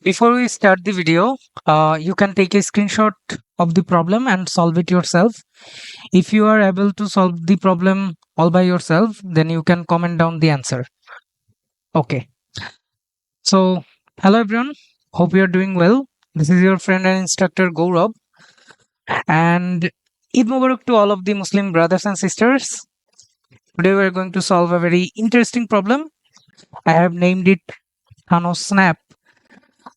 Before we start the video, you can take a screenshot of the problem and solve it yourself. If you are able to solve the problem all by yourself, then you can comment down the answer. Okay. So, hello everyone. Hope you are doing well. This is your friend and instructor Gaurav. And Eid Mubarak to all of the Muslim brothers and sisters. Today we are going to solve a very interesting problem. I have named it Thanos Snap.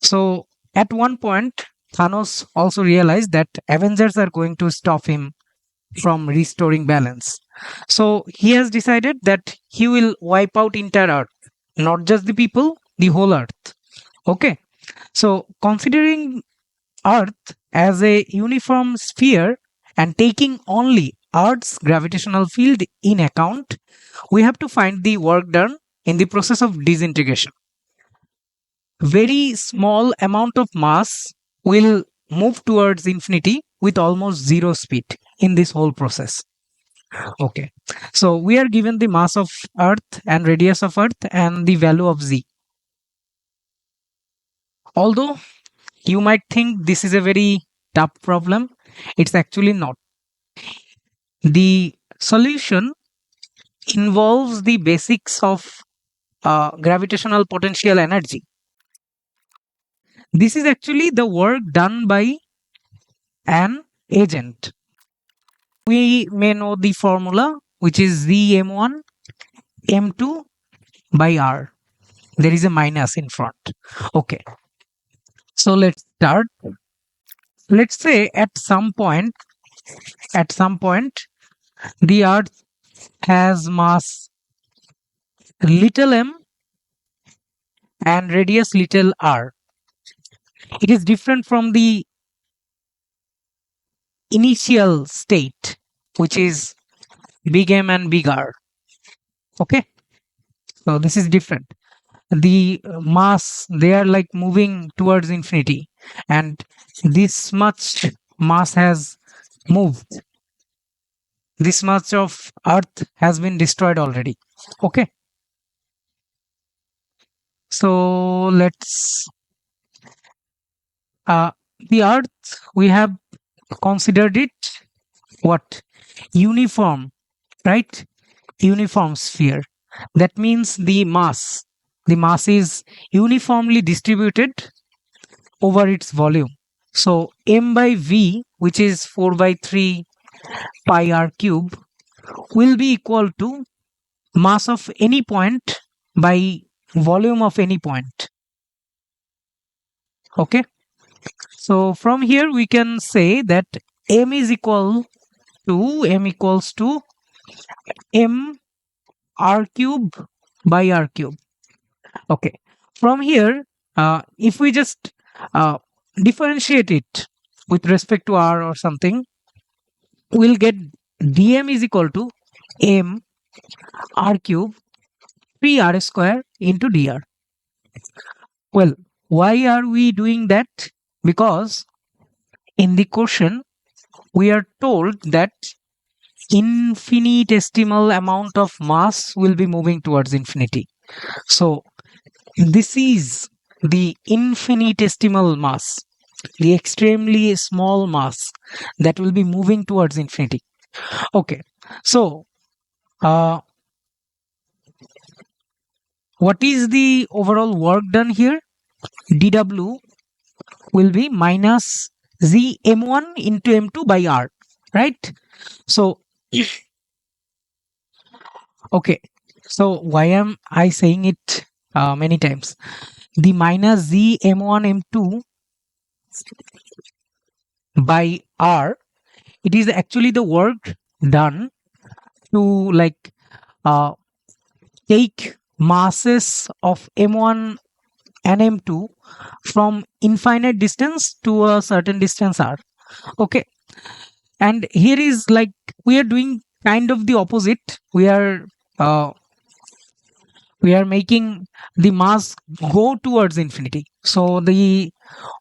So at one point, Thanos also realized that Avengers are going to stop him from restoring balance. So he has decided that he will wipe out entire Earth, not just the people, the whole Earth. Okay. So considering Earth as a uniform sphere and taking only Earth's gravitational field in account, we have to find the work done in the process of disintegration. Very small amount of mass will move towards infinity with almost zero speed in this whole process. Okay, so we are given the mass of Earth and radius of Earth and the value of z. Although you might think this is a very tough problem, it's actually not. The solution involves the basics of gravitational potential energy. This is actually the work done by an agent. We may know the formula, which is Zm1 m2 by r. There is a minus in front. Okay, so let's start. Let's say at some point, the Earth has mass little m and radius little r. It is different from the initial state, which is big M and big R. Okay, so this is different. The mass, they are like moving towards infinity, and this much mass has moved. This much of Earth has been destroyed already. Okay, so let's the Earth, we have considered it what? Uniform, right? Uniform sphere. That means the mass is uniformly distributed over its volume. So m by v, which is 4 by 3 pi r cube, will be equal to mass of any point by volume of any point. Okay, so from here we can say that m equals to m r cube by r cube. Okay, from here, if we just differentiate it with respect to r or something, we'll get dm is equal to m r cube 3r square into dr. Well, why are we doing that? Because in the question, we are told that infinitesimal amount of mass will be moving towards infinity. So this is the infinitesimal mass, the extremely small mass that will be moving towards infinity. Okay, so what is the overall work done here? dw will be minus z m1 into m2 by r, right? So okay, so why am I saying it many times? The minus z m1 m2 by r, it is actually the work done to like take masses of m1 and m2 from infinite distance to a certain distance r. Okay, and here is like we are doing kind of the opposite. We are making the mass go towards infinity. So the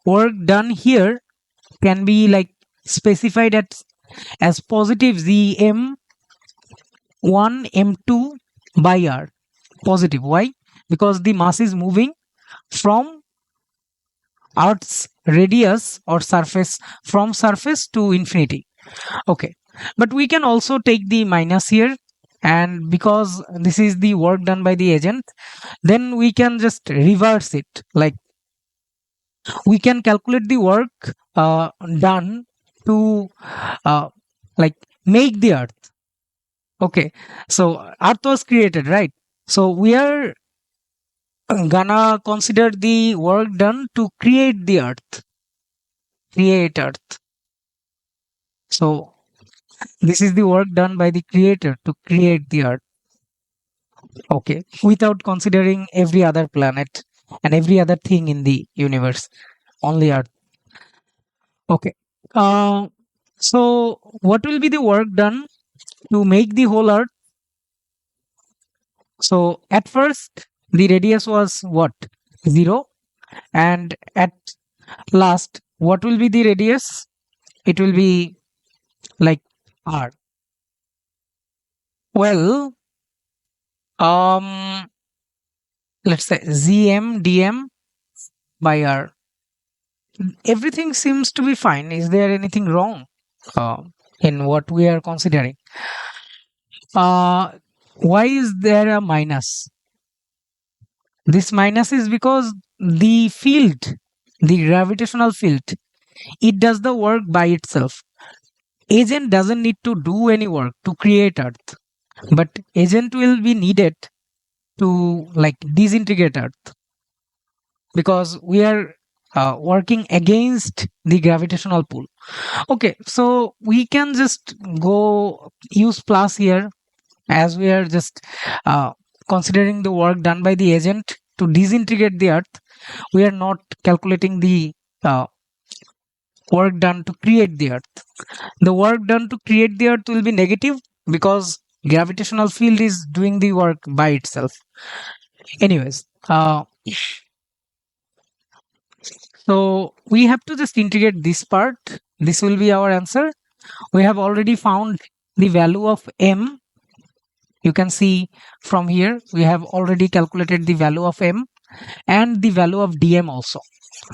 work done here can be like specified as positive zm1 m2 by r. Positive. Why? Because the mass is moving from Earth's radius or surface from surface to infinity. Okay, but we can also take the minus here, and because this is the work done by the agent, then we can just reverse it. Like we can calculate the work done to uh, like make the earth. Okay, so earth was created, right? So we are gonna consider the work done to create the earth, create earth. So this is the work done by the creator to create the earth. Okay, without considering every other planet and every other thing in the universe, only earth. Okay, uh, so what will be the work done to make the whole earth? So at first the radius was what, 0, and at last what will be the radius? It will be like r. Well, um let's say zm dm by r. Everything seems to be fine. Is there anything wrong uh, in what we are considering? uh why is there a minus? This minus is because the field, the gravitational field, it does the work by itself. Agent doesn't need to do any work to create earth, but agent will be needed to like disintegrate earth, because we are working against the gravitational pull. Okay, so we can just go use plus here, as we are just uh, considering the work done by the agent to disintegrate the earth. We are not calculating the uh, work done to create the earth. The work done to create the earth will be negative, because gravitational field is doing the work by itself. Anyways, so we have to just integrate this part. This will be our answer. We have already found the value of m. You can see from here we have already calculated the value of m and the value of dm also.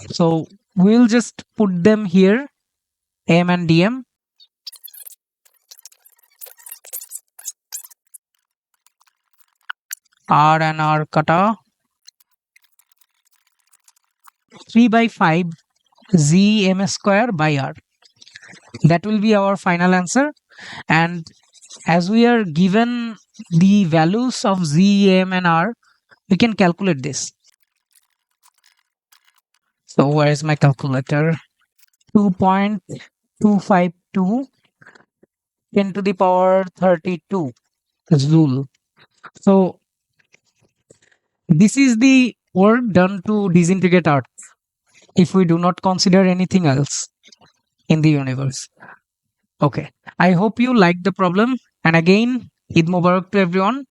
So we'll just put them here, m and dm. R and R kata 3 by 5 z m square by r. That will be our final answer. And as we are given the values of z, m and r, we can calculate this. So where is my calculator? 2.252 10 to the power 32 joule. So this is the work done to disintegrate earth if we do not consider anything else in the universe. Okay, I hope you liked the problem, and again, Eid Mubarak to everyone.